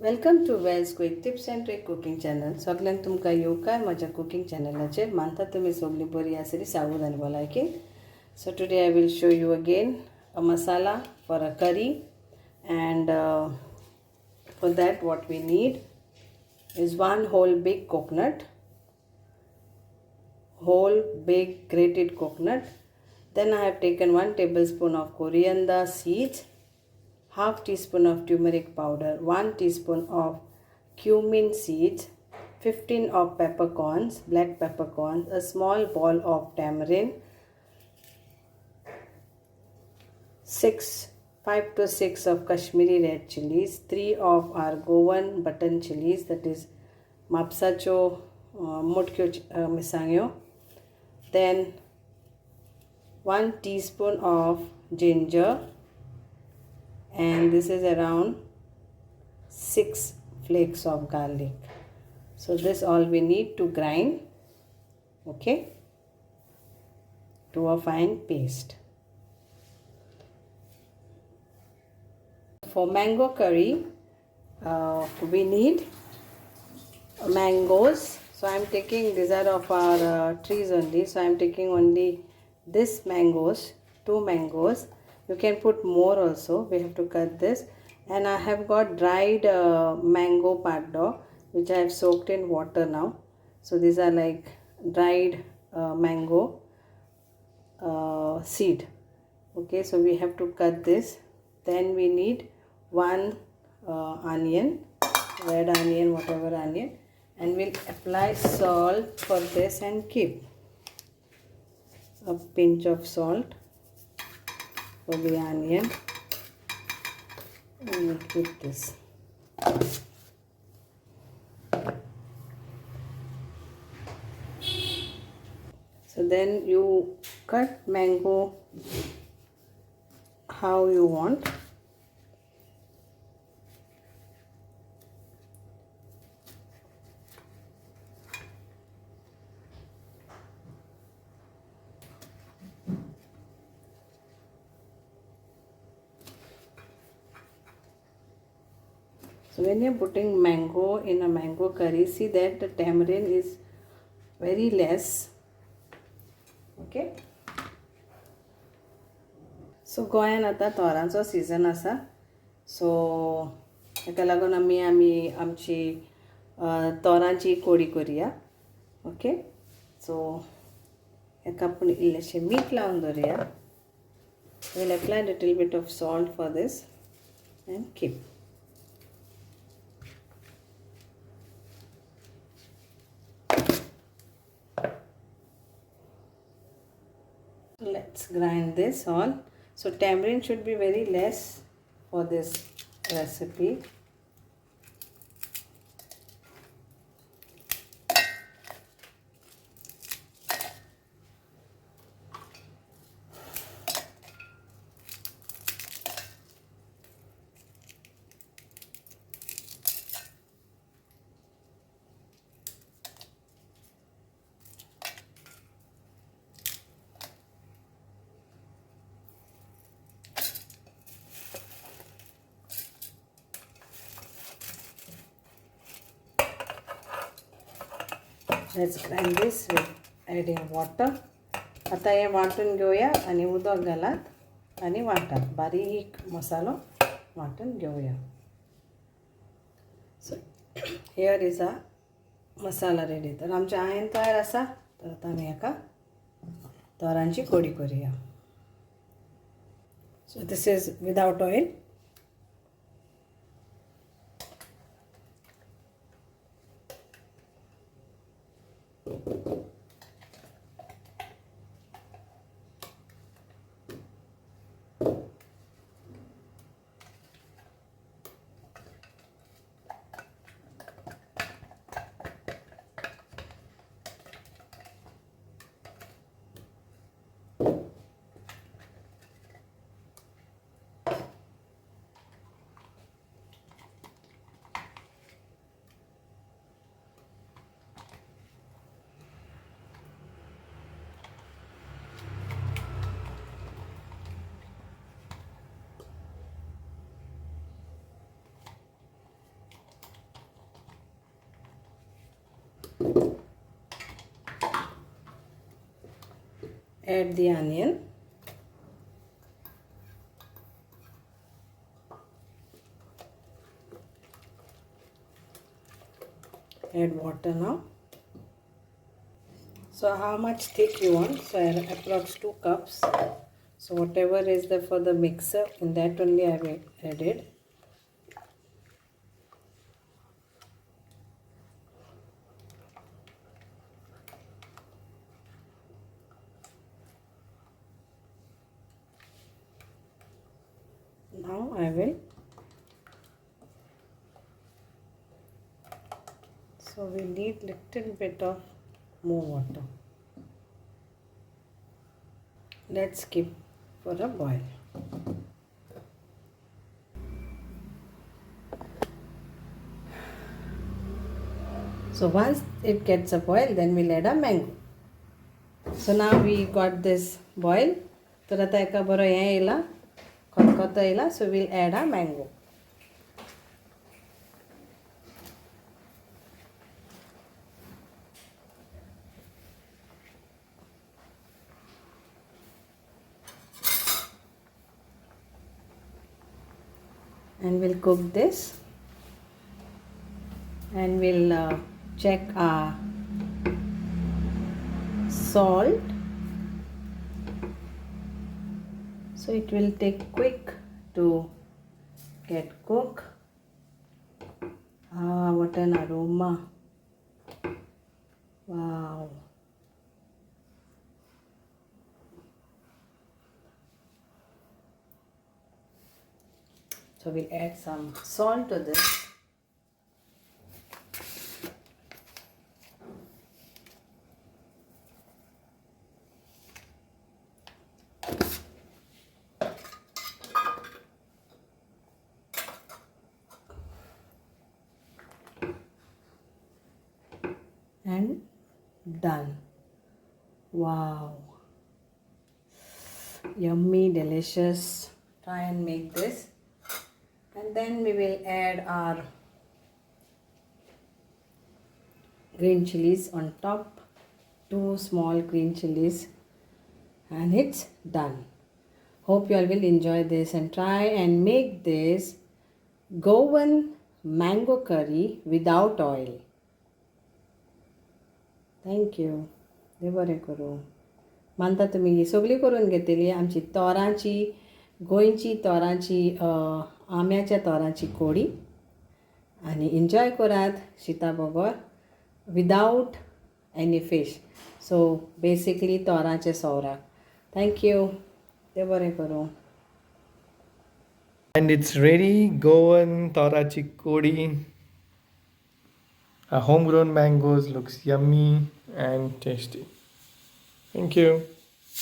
Welcome to Vels quick tips and trick cooking channel. सगळ्यांक तुमकां येवकार म्हज्या कुकिंग चॅनलाचेर. मानता तुमी सगळीं बरी आसली, सावध आनी भलायकी. So today I will show you again a masala for a curry, and for that what we need is one whole big grated coconut. Then I have taken 1 tablespoon of coriander seeds, half teaspoon of turmeric powder, 1 teaspoon of cumin seeds, 15 of peppercorns, black peppercorns, a small ball of tamarind, 5 to 6 of Kashmiri red chilies, 3 of our Goan button chilies, that is mapsacho mutkyo misangyo, then 1 teaspoon of ginger, and this is around 6 flakes of garlic. So this all we need to grind, okay, to a fine paste. For mango curry, we need mangoes. So I am taking, these are of our trees only, so I am taking only this mangoes, 2 mangoes. You can put more also. We have to cut this, and I have got dried mango paddo which I have soaked in water now. So these are like dried mango seed. Okay, so we have to cut this. Then we need 1 onion, red onion, whatever onion, and we'll apply salt for this and keep a pinch of salt for the onion, and we'll keep this. So then you cut mango how you want. So when you're putting mango in a mango curry, see that the tamarind is very less. Okay. So गोंयान आता तोरांचो season आसा. सो हेका लागून आमी आमची तोरांची कोडी करुया. Okay. सो हेका आपण इल्लेशें मीठ लावन दवरुया. We'll apply a little bit of salt for this and keep. Let's grind this all. So tamarind should be very less for this recipe. Let's grind this with adding water. आता हे वाटून घेऊया आणि उदक घालात आणि वाटात. बारीक मसालो वाटून घेऊया. So here is a masala ready. तर आमचे आयन तयार आसा. तर आता आमी हेका तोरांची कोडी करूया. So this is without oil. add the onion. Add water now. So how much thick you want? So approx 2 cups. So whatever is there for the mixer, in that only I have added. Now I will. So we need little bit of more water. Let's keep for a boil. So once it gets a boil, then we'll add a mango. So now we got this boil. Turata eka baro ye ila, kotkota ila. So we'll add a mango. And we'll cook this. And we'll check our salt. So it will take quick to get cooked. Ah, what an aroma! Wow! So we'll add some salt to this. And done. Wow, yummy, delicious. Try and make this. And then we will add our green chilies on top. 2 small green chilies. And it's done. Hope you all will enjoy this and try and make this Goan mango curry without oil. Thank you. देव बरें करूं. मानता तुमी सगळी करून घेतली आमची तोरांची गोंयची तोरांची आंब्याच्या तोरांची कोडी आनी एन्जॉय करात शीता बगर without any fish. So basically तोरांचे सौराक. Thank you. देव बरें करूं. And it's ready, Goan Tarachi Kodi. Homegrown mangoes, looks yummy and tasty. Thank you.